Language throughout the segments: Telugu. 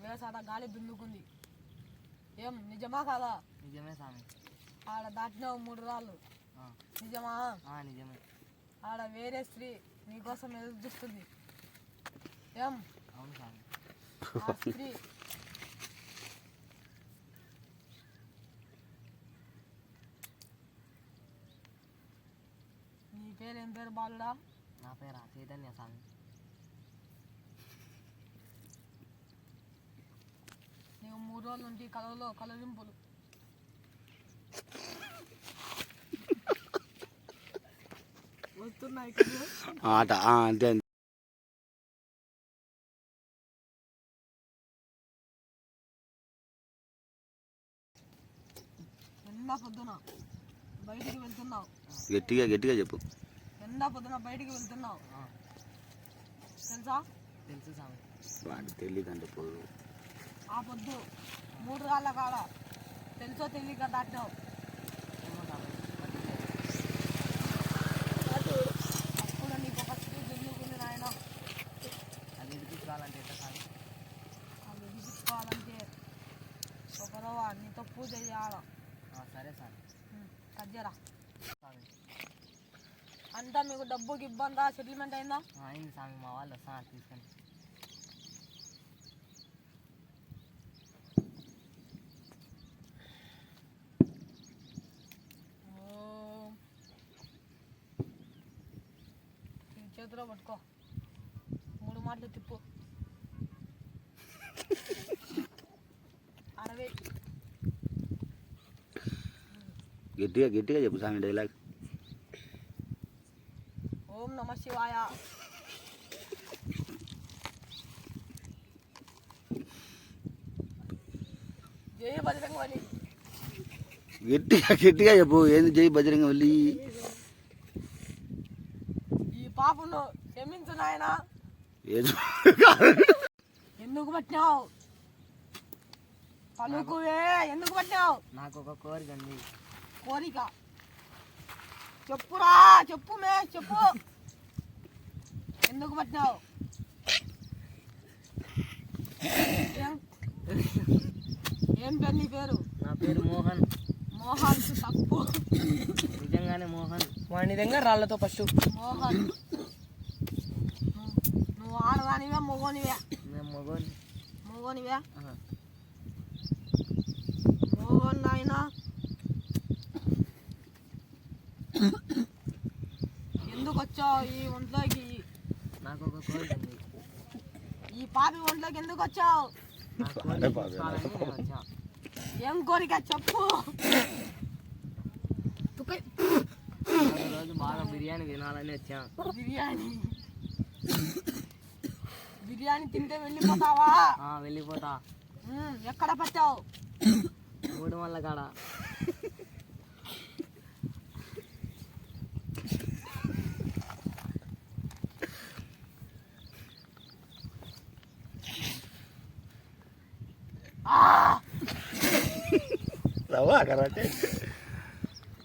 వేసాడ గాలి దున్నుకుంది. ఏం నిజమా కాదా? నిజమే స్వామి. ఆడ దాటినావు 3 రాళ్ళు. నిజమా? నిజమే. ఆడ వేరే స్త్రీ నీకోసం ఎదురు చూస్తుంది. ఏం? అవును స్వామి. ఆ స్త్రీ నీ పేరేం పేరు బాలుడా? నా పేరా చైతన్య స్వామి. నీకు 3 రోజుల నుండి కలలో కలరింపులు. వస్తున్నాయి కదా ఆట అంతే. ఎండ పొద్దున బయటికి వెళ్తున్నావు. గట్టిగా గట్టిగా చెప్పు. ఎండ పొద్దున బయటికి వెళ్తున్నావు తెలుసా? తెలుసు స్వామి. వాడికి తెలియదంటే పోదు. ఆ పొద్దు 3 రాళ్ళ కాడ తెలుసో తెలియక దాటినావు. అప్పుడు నీకు ఒక స్త్రీ దున్నుకుంది నాయన. అది విడిపించుకోవాలంటే ఎట్లా స్వామి? అది విడిపించుకోవాలంటే ఒకరవ నీతో పూజ చేయాలి. సరే స్వామి. కజ్జరా స్వామి. అంతా మీకు డబ్బుకి ఇబ్బందా? సెటిల్మెంట్ అయిందా? అయింది స్వామి. మా వాళ్ళు వస్తున్నారు తీసుకొని. చేతిలో పట్టుకో 3 మాటలు తిప్పు. 60. గట్టిగా గట్టిగా చెప్పు స్వామి డైలాగ్. ఓం నమ శివాయ. జై బజరంగబలి. గట్టిగా గట్టిగా చెప్పు. ఏంది జై బజరంగబలి? ఈ పాపను క్షమించు నాయన. ఎందుకు పట్టినావు? పలుకువే. ఎందుకు పట్టినావు? నాకు ఒక కోరిక ఉంది. కోరిక చెప్పురా. చెప్పు మే చెప్పు. ఎందుకు పట్టినావు? ఏం పేరు నీ పేరు? నా పేరు మోహన్. మోహన్ తప్పు. నిజంగానే మోహన్. వాడి దగ్గర రాళ్లతో ఫస్ట్. మోహన్ నువ్వు ఆడదానివే మొగోనివే? మేము మగోని. మొగోనివే. మోహన్ నాయన ఎందుకు వచ్చావు ఈ ఒంట్లోకి? నాకు ఒక కోరిక ఉంది. ఈ పాపి ఒంట్లోకి ఎందుకు వచ్చావు? నా కోరిక తీర్చుకోవాలని నేను వచ్చా. ఏం కోరిక చెప్పు. రోజు బాగా బిర్యానీ తినాలని వచ్చా. బిర్యానీ తింటే వెళ్ళిపోతావా? వెళ్ళిపోతా. ఎక్కడ పట్టావు? 3 మళ్ళ కాడ. రవ్వ కరాటే.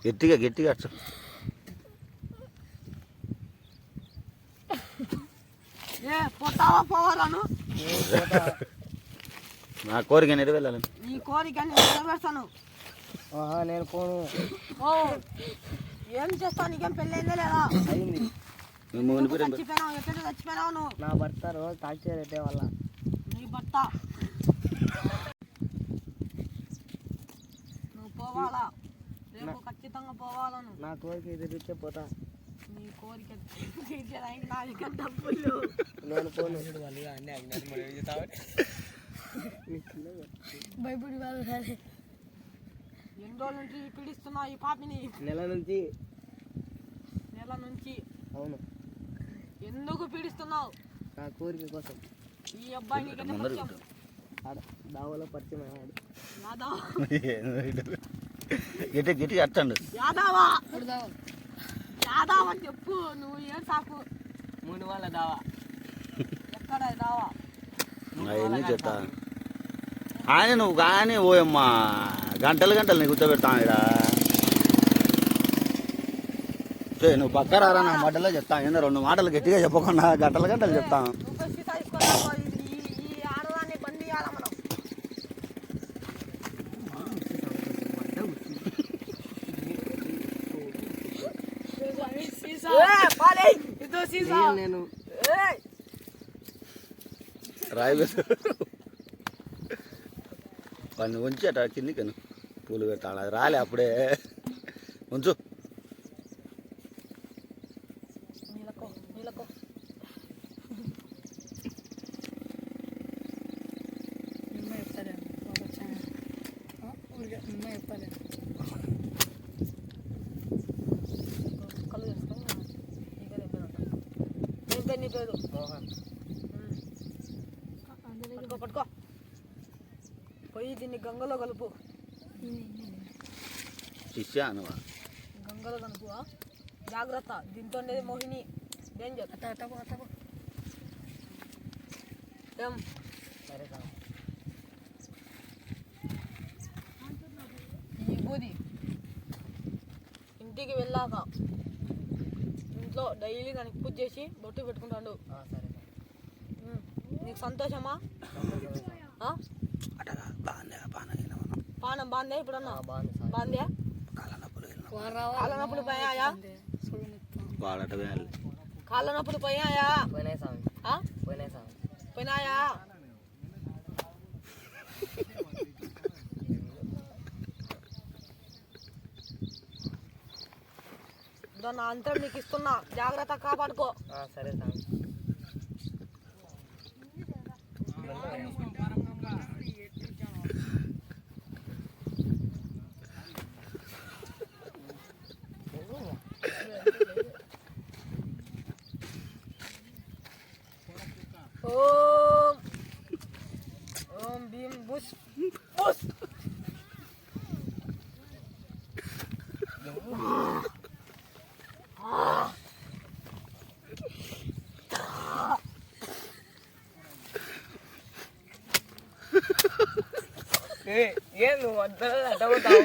గట్టిగా గట్టిగా అచ్చు. ఏ పోతావా? పోవాలను. నా కోరిక నెరవేరాలని. నీ కోరిక నెరవేర్తాను. నేను పోను. ఓ ఏం చేస్తావు? నీకేం పెళ్ళైందా లేదా? అయింది. చచ్చిపోయినావు. ఎక్కడ చచ్చిపోయినావు నువ్వు? నా భర్త రోజు టాక్సీ రేటే వల్ల. నీ భర్త నువ్వు పోవాలా? రేపు ఖచ్చితంగా పోవాలను. నా కోరిక ఎదురుచ్చే పోతా. నీ కోరిక తీర్చడానికి నా దగ్గర డబ్బులు. నేను పోను. భయపడి వాళ్ళు ఎన్ని రోజుల నుంచి పీడిస్తున్నావు ఈ పాపిని? నెల నుంచి. నెల నుంచి? అవును. ఎందుకు పీడిస్తున్నావు? నా కోరిక కోసం. ఈ అబ్బాయి నీకన్నా పరిచయం? దావలో పరిచయం అయ్యాడు. గట్టి గట్టిగా అట్టండు. యాదవా? యాదవ్ అని చెప్పు. నువ్వు ఏం సాకు? 3 వాళ్ళ దావా. ఎక్కడ దావా? అవన్నీ చెప్తా. ఆయన నువ్వు కానీ ఓయమ్మా గంటలు గంటలు నీకు కూర్చోబెడతాను ఇక్కడ. నువ్వు పక్క రారా నా మాటల్లో చెప్తాను. ఏందో 2 మాటలు గట్టిగా చెప్పకుండా గంటలు గంటలు చెప్తాను. ఈ ఆడదాన్ని బండి మనం సీసా నేను ఏయ్ రాయి వాడిని ఉంచేట కిందికను పూలు పెట్టాలి అది రాలే అప్పుడే ఉంచు నీలకో నీలకో కళ్ళు తెలుసుకొని నీకే దగ్గర నీ పేరు మోహన్ పట్టుకో పట్టుకో పోయి దీన్ని గంగలో కలుపు శిష్య అనువా గంగలో కలుపు జాగ్రత్త దీంతో ఉండేది మోహిని డేంజర్ ఏం సరే స్వామి ఈ బూది ఇంటికి వెళ్ళాక ఇంట్లో డైలీ దానికి పూజ చేసి బొట్టు పెట్టుకుంటాడు సరే నీకు సంతోషమా ఆ? అటగా బాగా పానం బాందే ఇప్పుడన్నా బాగుంది స్వామి బాందే కాళ్ళ నొప్పులు కాళ్ళ నొప్పులు పోయాయా వాడట వేయాలి కాళ్ళ నొప్పులు పోయాయా పోయినాయి స్వామి ఆ? పోయినాయి స్వామి పోయినాయా దాన్ని అంతరం నీకు ఇస్తున్నా జాగ్రత్త కాపాడుకో సరే స్వామి ఓం ఓం భీం బుష్ బుష్ ఏ నువ్వు వద్ద అడ్డగొట్టావు